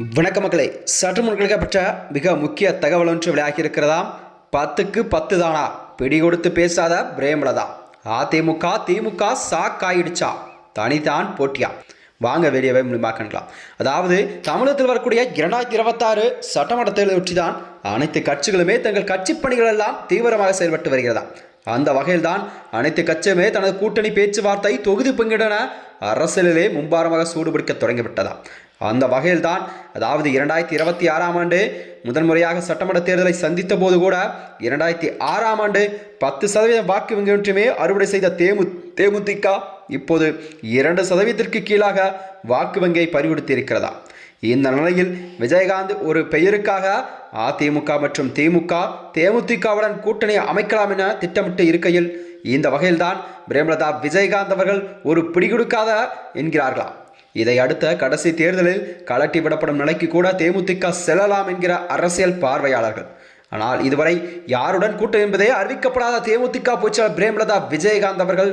வணக்க மக்களே, சற்று முன்கழிக்கப்பட்ட மிக முக்கிய தகவல் ஒன்று விளையாகி இருக்கிறதாம். 10க்கு 10 தானா, பிடி கொடுத்து பேசாத பிரேமலதா. அதிமுக திமுக சாக்காயிடுச்சா, தனிதான் போட்டியா? வாங்க வெளியவே மூலமாக்கலாம். அதாவது தமிழகத்தில் வரக்கூடிய 2026 சட்டமன்ற தேர்தலை ஒற்றிதான் அனைத்து கட்சிகளுமே தங்கள் கட்சி பணிகள் எல்லாம் தீவிரமாக செயல்பட்டு வருகிறதா. அந்த வகையில்தான் அனைத்து கட்சியுமே தனது கூட்டணி பேச்சுவார்த்தை தொகுதி பங்கிடன அரசியலிலே மும்பாரமாக சூடுபிடிக்க தொடங்கிவிட்டதா. அந்த வகையில்தான் அதாவது 2026 ஆண்டு முதன்முறையாக சட்டமன்ற தேர்தலை சந்தித்த போது கூட 2006 ஆண்டு 10% வாக்கு வங்கி ஒன்றுமே அறுவடை செய்த தேமுதிக இப்போது 2% கீழாக வாக்கு வங்கியை பறிகொடுத்திருக்கிறதா. இந்த நிலையில் விஜயகாந்த் ஒரு பெயருக்காக அதிமுக மற்றும் திமுக தேமுதிகவுடன் கூட்டணி அமைக்கலாம் என திட்டமிட்டு இருக்கையில் இந்த வகையில்தான் பிரேமலதா விஜயகாந்த் அவர்கள் ஒரு பிடிகொடுக்காத என்கிறார்களா. இதை அடுத்த கடைசி தேர்தலில் கலட்டி விடப்படும் நிலைக்கு கூட தேமுதிக செல்லலாம் என்கிற அரசியல் பார்வையாளர்கள். ஆனால் இதுவரை யாருடன் கூட்டணி என்பதே அறிவிக்கப்படாத தேமுதிக பொதுச்செயலாளர் பிரேமலதா விஜயகாந்த் அவர்கள்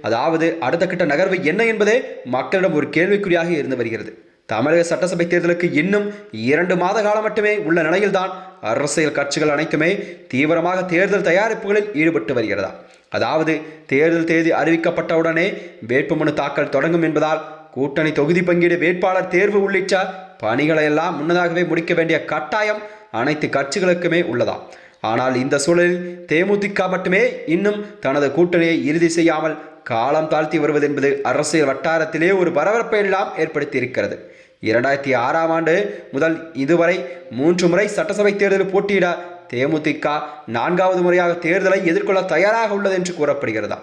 அதாவது அடுத்த கட்ட நகர்வு என்ன என்பதே மக்களிடம் ஒரு கேள்விக்குறியாக இருந்து வருகிறது. தமிழக சட்டசபை தேர்தலுக்கு இன்னும் 2 மாத காலம் மட்டுமே உள்ள நிலையில்தான் அரசியல் கட்சிகள் அனைத்துமே தீவிரமாக தேர்தல் தயாரிப்புகளில் ஈடுபட்டு வருகிறதா. அதாவது தேர்தல் தேதி அறிவிக்கப்பட்டவுடனே வேட்புமனு தாக்கல் தொடங்கும் என்பதால் கூட்டணி தொகுதி பங்கீடு வேட்பாளர் தேர்வு உள்ளிட்ட பணிகளை எல்லாம் முன்னதாகவே முடிக்க வேண்டிய கட்டாயம் அனைத்து கட்சிகளுக்குமே உள்ளதா. ஆனால் இந்த சூழலில் தேமுதிக மட்டுமே இன்னும் தனது கூட்டணியை இறுதி செய்யாமல் காலம் தாழ்த்தி வருவது என்பது அரசியல் வட்டாரத்திலே ஒரு பரபரப்பை எல்லாம் ஏற்படுத்தி இருக்கிறது. 2006 ஆண்டு முதல் இதுவரை 3 முறை சட்டசபை தேர்தலில் போட்டியிட தேமுதிக 4வது முறையாக தேர்தலை எதிர்கொள்ள தயாராக உள்ளது என்று கூறப்படுகிறதா.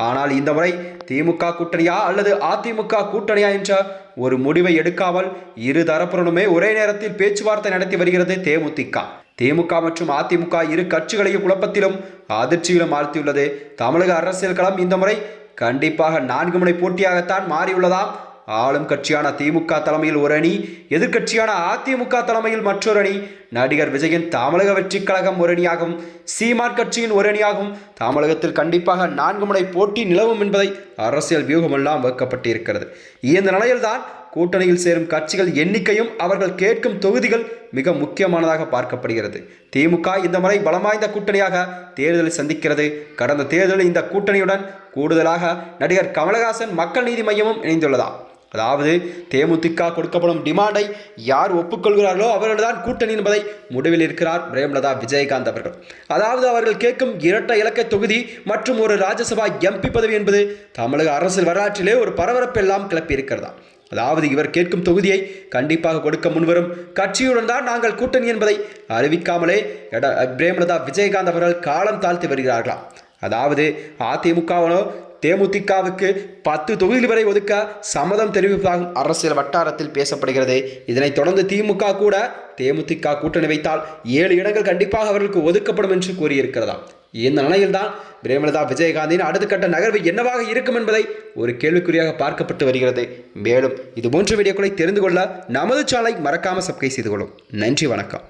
ஆனால் இந்த முறை திமுக கூட்டணியா அல்லது அதிமுக கூட்டணியா என்ற ஒரு முடிவை எடுக்காமல் இரு தரப்புடனுமே ஒரே நேரத்தில் பேச்சுவார்த்தை நடத்தி வருகிறது தேமுதிக. திமுக மற்றும் அதிமுக இரு கட்சிகளையும் குழப்பத்திலும் அதிர்ச்சியிலும் ஆழ்த்தியுள்ளது. தமிழக அரசியல் களம் இந்த முறை கண்டிப்பாக 4 முனை போட்டியாகத்தான் மாறியுள்ளதாம். ஆளும் கட்சியான திமுக தலைமையில் ஒரு அணி, எதிர்கட்சியான அதிமுக தலைமையில் மற்றொரு அணி, நடிகர் விஜயின் தமிழக வெற்றி கழகம் ஒரு அணியாகவும் சீமான் கட்சியின் ஒரு அணியாகவும் தமிழகத்தில் கண்டிப்பாக 4 முனை போட்டி நிலவும் என்பதை அரசியல் வியூகமெல்லாம் வகுக்கப்பட்டிருக்கிறது. இந்த நிலையில்தான் கூட்டணியில் சேரும் கட்சிகள் எண்ணிக்கையும் அவர்கள் கேட்கும் தொகுதிகள் மிக முக்கியமானதாக பார்க்கப்படுகிறது. திமுக இந்த முறை பலம் வாய்ந்த கூட்டணியாக தேர்தலை சந்திக்கிறது. கடந்த தேர்தலில் இந்த கூட்டணியுடன் கூடுதலாக நடிகர் கமலஹாசன் மக்கள் நீதி மையமும் இணைந்துள்ளதா. அதாவது தேமுதிக கொடுக்கப்படும் டிமாண்டை யார் ஒப்புக்கொள்கிறார்களோ அவர்கள்தான் கூட்டணி என்பதை முடிவில் இருக்கிறார் பிரேமலதா விஜயகாந்த் அவர்கள். அதாவது அவர்கள் கேட்கும் இரட்டை இலக்க தொகுதி மற்றும் ஒரு ராஜ்யசபா எம்பி பதவி என்பது தமிழக அரசியல் வரலாற்றிலே ஒரு பரபரப்பெல்லாம் கிளப்பி இருக்கிறதா. அதாவது இவர் கேட்கும் தொகுதியை கண்டிப்பாக கொடுக்க முன்வரும் கட்சியுடன் தான் நாங்கள் கூட்டணி என்பதை அறிவிக்காமலே பிரேமலதா விஜயகாந்த் அவர்கள் காலம் தாழ்த்தி வருகிறார்களாம். அதாவது அதிமுகவனோ தேமுதிகவுக்கு 10 தொகுதி வரை ஒதுக்க சம்மதம் தெரிவிப்பதாகவும் அரசியல் வட்டாரத்தில் பேசப்படுகிறது. இதனைத் தொடர்ந்து திமுக கூட தேமுதிக கூட்டணி வைத்தால் 7 இடங்கள் கண்டிப்பாக அவர்களுக்கு ஒதுக்கப்படும் என்று கூறியிருக்கிறதாம். இந்த நிலையில்தான் பிரேமலதா விஜயகாந்தின் அடுத்த கட்ட நகர்வு என்னவாக இருக்கும் என்பதை ஒரு கேள்விக்குறியாக பார்க்கப்பட்டு வருகிறது. மேலும் இதுபோன்ற வீடியோக்களை தெரிந்து கொள்ள நமது சேனலை மறக்காமல் சப்ஸ்கிரைப் செய்து கொள்ளும். நன்றி, வணக்கம்.